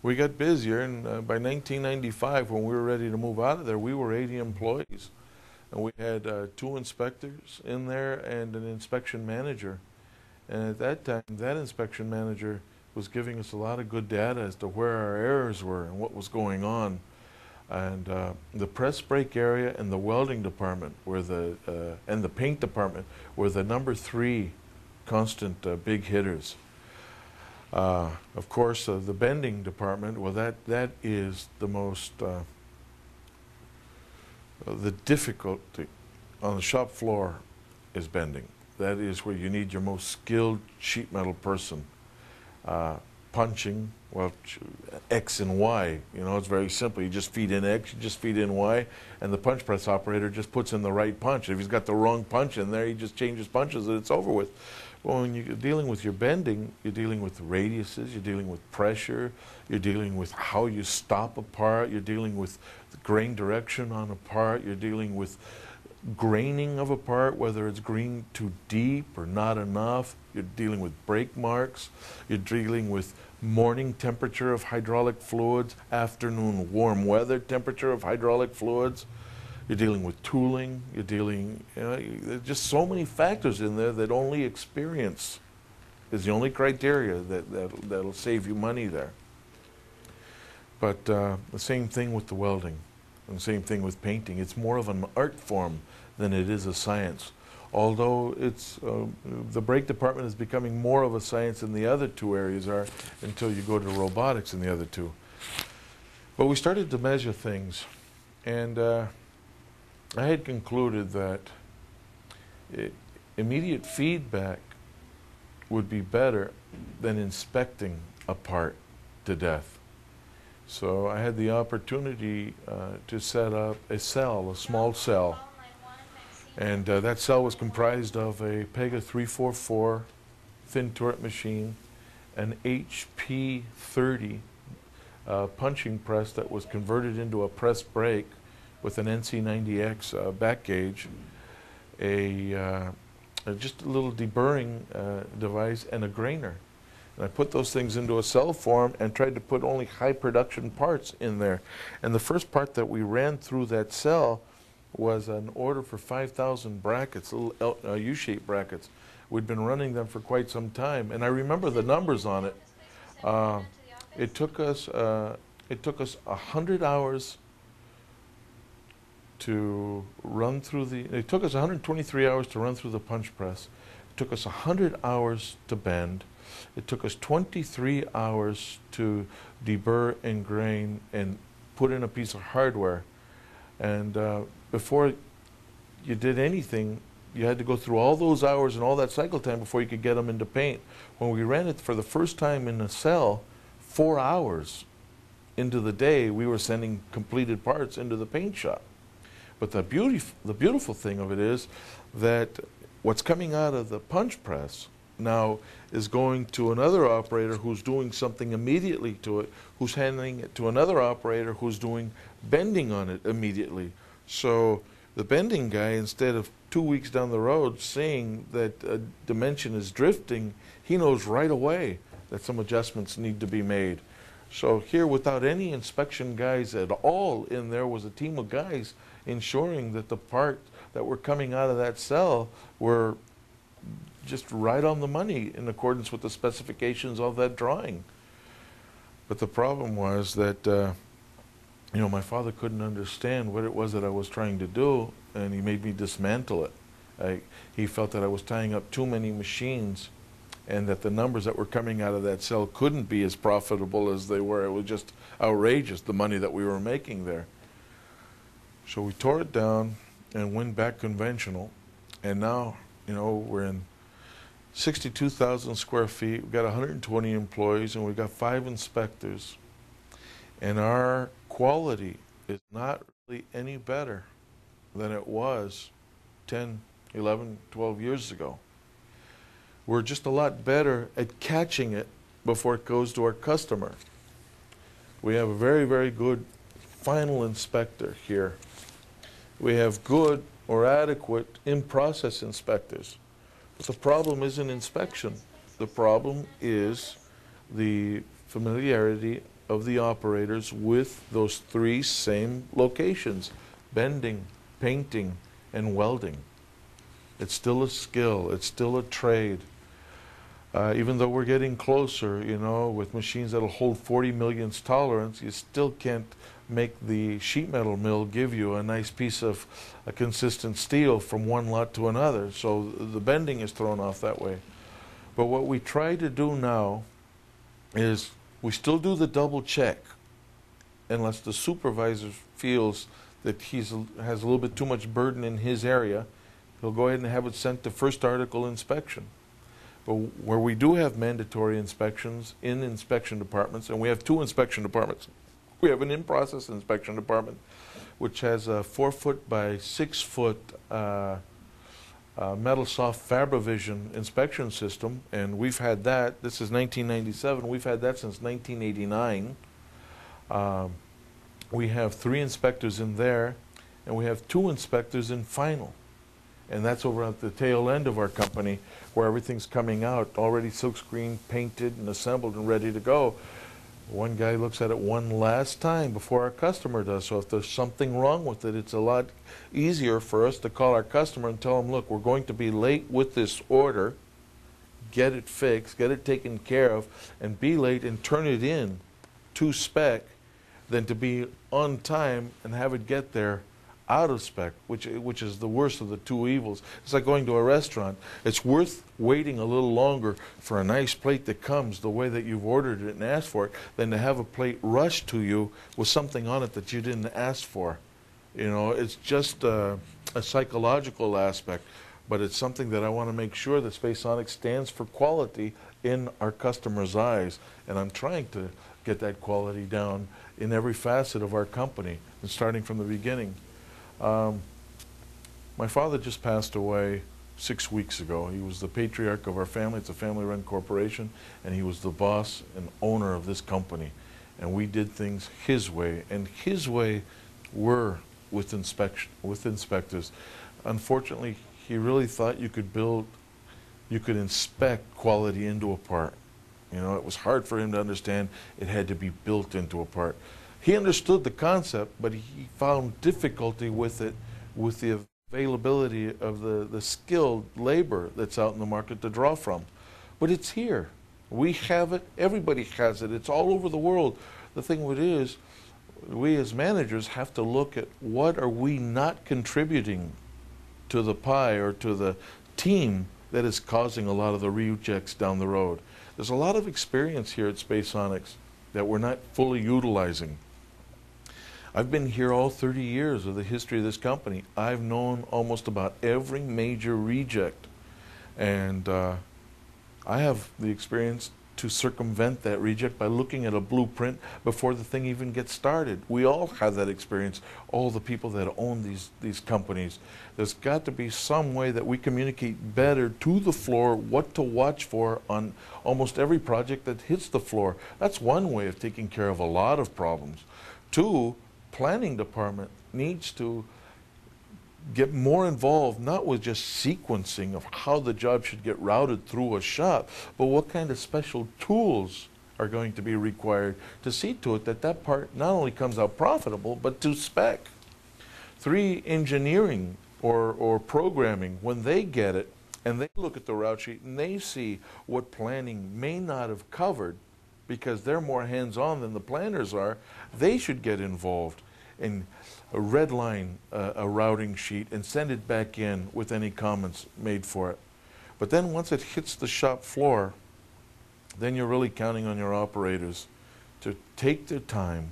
we got busier, and by 1995, when we were ready to move out of there, we were 80 employees. And we had 2 inspectors in there and an inspection manager. And at that time, that inspection manager was giving us a lot of good data as to where our errors were and what was going on. And the press brake area and the welding department were and the paint department were the number 3 constant big hitters. Of course, the bending department, well, that is the most, the difficulty on the shop floor is bending. That is where you need your most skilled sheet metal person. Punching, well, X and Y, you know, it's very simple. You just feed in X, you just feed in Y, and the punch press operator just puts in the right punch. If he's got the wrong punch in there, he just changes punches and it's over with. Well, when you're dealing with your bending, you're dealing with radiuses, you're dealing with pressure, you're dealing with how you stop a part, you're dealing with the grain direction on a part, you're dealing with graining of a part, whether it's grained too deep or not enough. You're dealing with brake marks. You're dealing with morning temperature of hydraulic fluids, afternoon warm weather temperature of hydraulic fluids. You're dealing with tooling. You're dealing, you know, there's just so many factors in there that only experience is the only criteria that'll save you money there. But the same thing with the welding, and the same thing with painting. It's more of an art form than it is a science. Although it's the brake department is becoming more of a science than the other 2 areas are, until you go to robotics in the other 2. But we started to measure things, and I had concluded that immediate feedback would be better than inspecting a part to death. So I had the opportunity to set up a cell, a small cell. And that cell was comprised of a Pega 344 thin turret machine, an HP 30 punching press that was converted into a press brake with an NC90X back gauge, just a little deburring device, and a grainer. And I put those things into a cell form and tried to put only high production parts in there. And the first part that we ran through that cell was an order for 5,000 brackets, little U-shaped brackets. We'd been running them for quite some time, and I remember the numbers on it. It took us 100 hours to run through it took us 123 hours to run through the punch press. It took us 100 hours to bend. It took us 23 hours to deburr and grain and put in a piece of hardware. And before you did anything, you had to go through all those hours and all that cycle time before you could get them into paint. When we ran it for the first time in a cell, 4 hours into the day, we were sending completed parts into the paint shop. But the beautiful thing of it is that what's coming out of the punch press now is going to another operator who's doing something immediately to it, who's handing it to another operator who's doing bending on it immediately. So the bending guy, instead of 2 weeks down the road seeing that a dimension is drifting, he knows right away that some adjustments need to be made. So here, without any inspection guys at all in there, was a team of guys ensuring that the parts that were coming out of that cell were just right on the money in accordance with the specifications of that drawing. But the problem was that you know, my father couldn't understand what it was that I was trying to do, and he made me dismantle it. He felt that I was tying up too many machines, and that the numbers that were coming out of that cell couldn't be as profitable as they were. It was just outrageous, the money that we were making there. So we tore it down and went back conventional, and now, you know, we're in 62,000 square feet. We've got 120 employees, and we've got 5 inspectors. And our quality is not really any better than it was 10, 11, 12 years ago. We're just a lot better at catching it before it goes to our customer. We have a very, very good final inspector here. We have good or adequate in-process inspectors. But the problem isn't inspection. The problem is the familiarity of the operators with those three same locations: bending, painting, and welding. It's still a skill, it's still a trade. Even though we're getting closer, you know, with machines that'll hold 40 millionths tolerance, you still can't make the sheet metal mill give you a nice piece of a consistent steel from one lot to another. So the bending is thrown off that way. But what we try to do now is we still do the double check unless the supervisor feels that has a little bit too much burden in his area. He'll go ahead and have it sent to first article inspection. But where we do have mandatory inspections in inspection departments, and we have two inspection departments. We have an in-process inspection department, which has a 4-foot by 6-foot metal soft Fabravision inspection system, and we've had that. This is 1997. We've had that since 1989. We have 3 inspectors in there, and we have 2 inspectors in final. And that's over at the tail end of our company, where everything's coming out, already silkscreen, painted, and assembled and ready to go. One guy looks at it one last time before our customer does. So if there's something wrong with it, it's a lot easier for us to call our customer and tell them, look, we're going to be late with this order. Get it fixed, get it taken care of, and be late and turn it in to spec than to be on time and have it get there out of spec, which is the worst of the two evils. It's like going to a restaurant. It's worth waiting a little longer for a nice plate that comes the way that you've ordered it and asked for it than to have a plate rushed to you with something on it that you didn't ask for. You know, it's just a psychological aspect, but it's something that I want to make sure that Spaceonics stands for quality in our customers' eyes, and I'm trying to get that quality down in every facet of our company, and starting from the beginning. My father just passed away 6 weeks ago. He was the patriarch of our family. It's a family-run corporation, and he was the boss and owner of this company. And we did things his way, and his way were with inspectors. Unfortunately, he really thought you could inspect quality into a part. You know, it was hard for him to understand it had to be built into a part. He understood the concept, but he found difficulty with it, with the availability of the skilled labor that's out in the market to draw from. But it's here. We have it. Everybody has it. It's all over the world. The thing with it is, we as managers have to look at what are we not contributing to the pie or to the team that is causing a lot of the rejects down the road. There's a lot of experience here at Spaceonics that we're not fully utilizing. I've been here all 30 years of the history of this company. I've known almost about every major reject, and I have the experience to circumvent that reject by looking at a blueprint before the thing even gets started. We all have that experience, all the people that own these companies. There's got to be some way that we communicate better to the floor what to watch for on almost every project that hits the floor. That's one way of taking care of a lot of problems. 2, planning department needs to get more involved, not with just sequencing of how the job should get routed through a shop, but what kind of special tools are going to be required to see to it that that part not only comes out profitable, but to spec. 3, engineering or programming, when they get it and they look at the route sheet and they see what planning may not have covered because they're more hands-on than the planners are, they should get involved and redline a routing sheet and send it back in with any comments made for it. But then once it hits the shop floor, then you're really counting on your operators to take their time,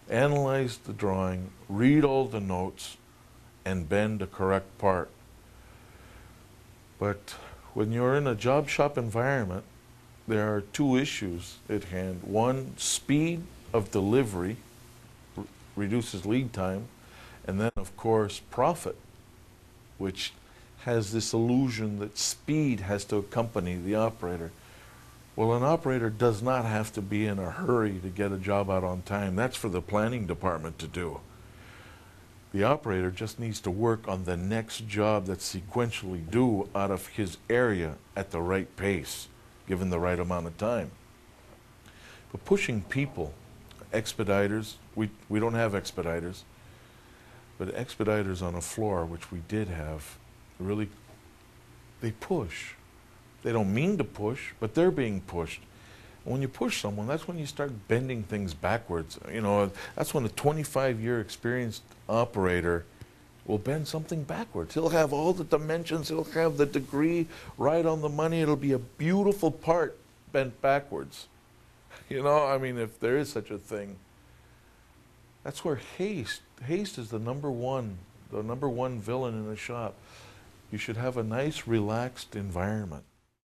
analyze the drawing, read all the notes, and bend the correct part. But when you're in a job shop environment, there are 2 issues at hand. 1, speed of delivery reduces lead time, and then of course profit, which has this illusion that speed has to accompany the operator. Well, an operator does not have to be in a hurry to get a job out on time. That's for the planning department to do. The operator just needs to work on the next job that's sequentially due out of his area at the right pace, given the right amount of time. pushing people, expediters, we don't have expediters, but expediters on a floor, which we did have, really, they push. They don't mean to push, but they're being pushed. And when you push someone, that's when you start bending things backwards. You know, that's when a 25-year experienced operator will bend something backwards. He'll have all the dimensions, he'll have the degree right on the money, it'll be a beautiful part bent backwards. You know, I mean, if there is such a thing. That's where haste is the number one villain in a shop. You should have a nice, relaxed environment.